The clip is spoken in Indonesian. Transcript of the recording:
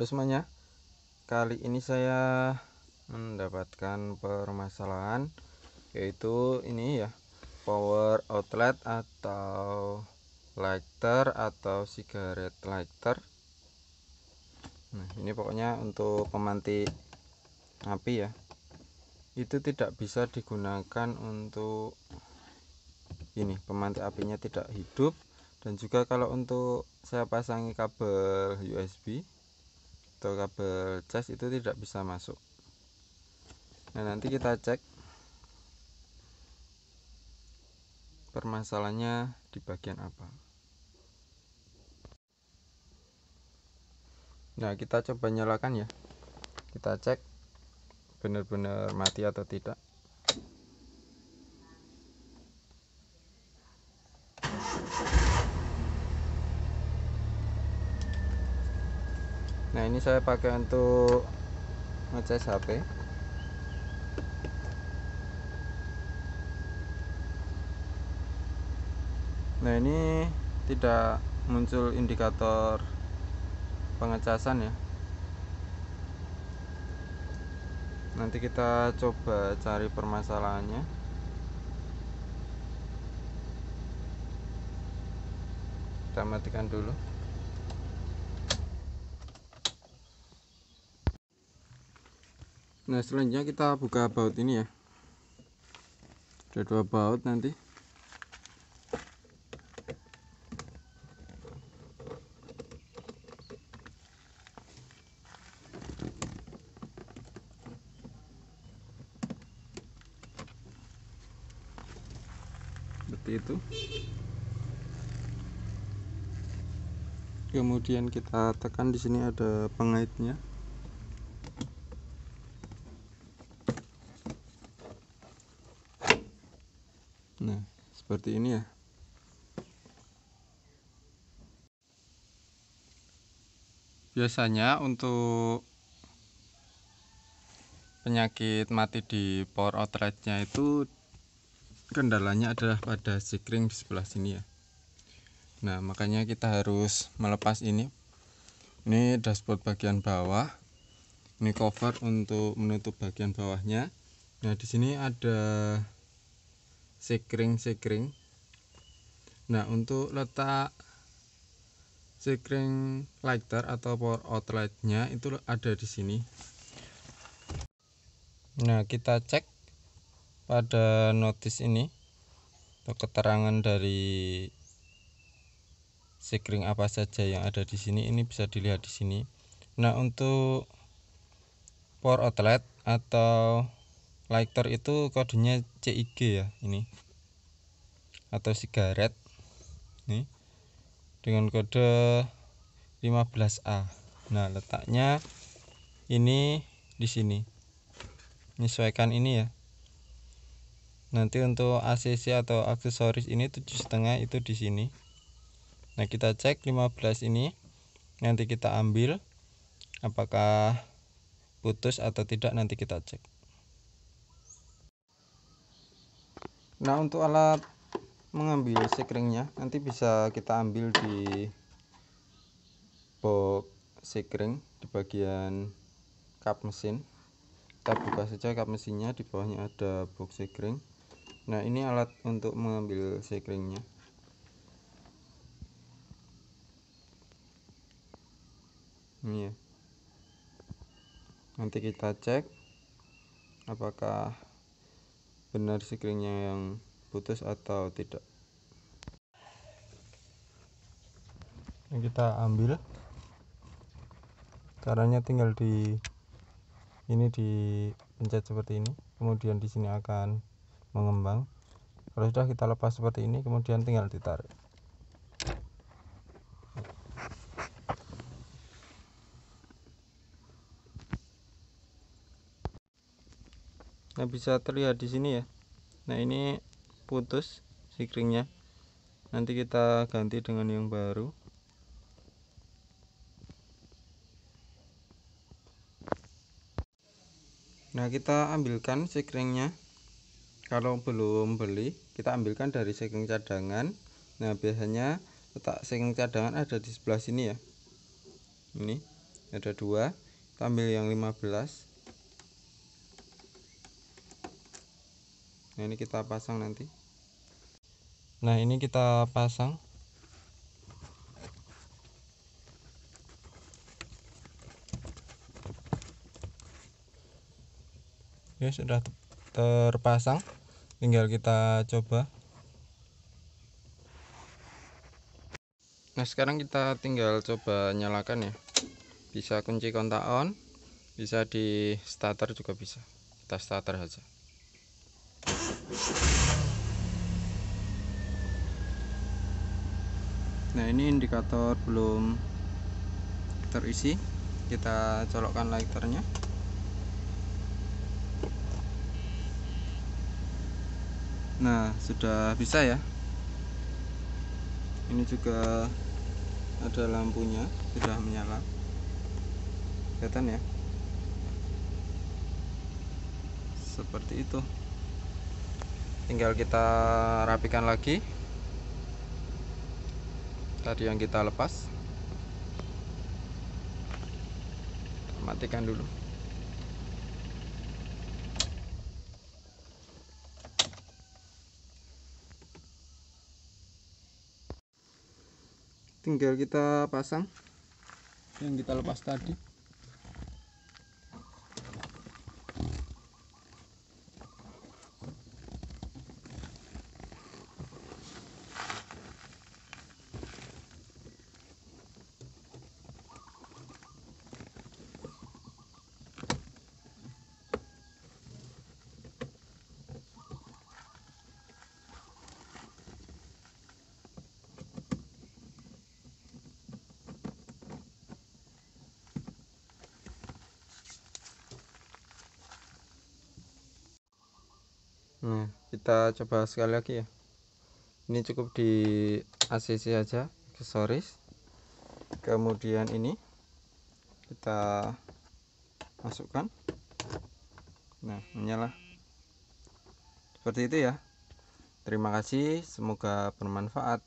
Halo semuanya, kali ini saya mendapatkan permasalahan, yaitu ini ya, power outlet atau lighter atau cigarette lighter. Nah, ini pokoknya untuk pemantik api ya, itu tidak bisa digunakan untuk ini, pemantik apinya tidak hidup. Dan juga kalau untuk saya pasangi kabel USB atau kabel cas itu tidak bisa masuk. Nah, nanti kita cek permasalahannya di bagian apa. Nah, kita coba nyalakan ya, kita cek benar-benar mati atau tidak. Nah, ini saya pakai untuk ngecas HP. Nah, ini tidak muncul indikator pengecasan ya. Nanti kita coba cari permasalahannya. Kita matikan dulu. Nah, selanjutnya kita buka baut ini ya. Ada 2 baut nanti. Seperti itu. Kemudian kita tekan di sini ada pengaitnya. Nah, seperti ini ya. Biasanya untuk penyakit mati di power outletnya itu kendalanya adalah pada sikring di sebelah sini ya. Nah, makanya kita harus melepas ini. Ini dashboard bagian bawah. Ini cover untuk menutup bagian bawahnya. Nah, di sini ada sikring. Nah, untuk letak sikring lighter atau power outletnya itu ada di sini. Nah, kita cek pada notice ini atau keterangan dari sikring apa saja yang ada di sini, ini bisa dilihat di sini. Nah, untuk power outlet atau lighter itu kodenya CIG ya, ini atau cigarette nih dengan kode 15A. Nah, letaknya ini di sini. Menyesuaikan ini ya. Nanti untuk ACC atau aksesoris ini 7,5 itu di sini. Nah, kita cek 15 ini. Nanti kita ambil apakah putus atau tidak, nanti kita cek. Nah, untuk alat mengambil sikringnya nanti bisa kita ambil di box sikring di bagian kap mesin. Kita buka saja kap mesinnya, di bawahnya ada box sikring. Nah, ini alat untuk mengambil sikringnya. Ini ya. Nanti kita cek apakah benar sikringnya yang putus atau tidak. Ini kita ambil, caranya tinggal di ini dipencet seperti ini, kemudian di sini akan mengembang. Kalau sudah kita lepas seperti ini, kemudian tinggal ditarik. Nah, bisa terlihat di sini ya. Nah, ini putus sikringnya. Nanti kita ganti dengan yang baru. Nah, kita ambilkan sikringnya. Kalau belum beli, kita ambilkan dari sikring cadangan. Nah, biasanya letak sikring cadangan ada di sebelah sini ya. Ini. ada 2, kita ambil yang 15. Nah ini kita pasang nanti. Nah ini kita pasang. Ya sudah terpasang, tinggal kita coba. Nah sekarang kita tinggal coba nyalakan ya, bisa kunci kontak on, bisa di starter juga bisa, kita starter saja. Nah ini indikator belum terisi, kita colokkan lighternya. Nah sudah bisa ya, ini juga ada lampunya sudah menyala, kelihatan ya, seperti itu. Tinggal kita rapikan lagi tadi yang kita lepas. Matikan dulu. Tinggal kita pasang yang kita lepas tadi. Nah kita coba sekali lagi ya, ini cukup di ACC aja, aksesoris. Kemudian ini kita masukkan. Nah menyala seperti itu ya. Terima kasih, semoga bermanfaat.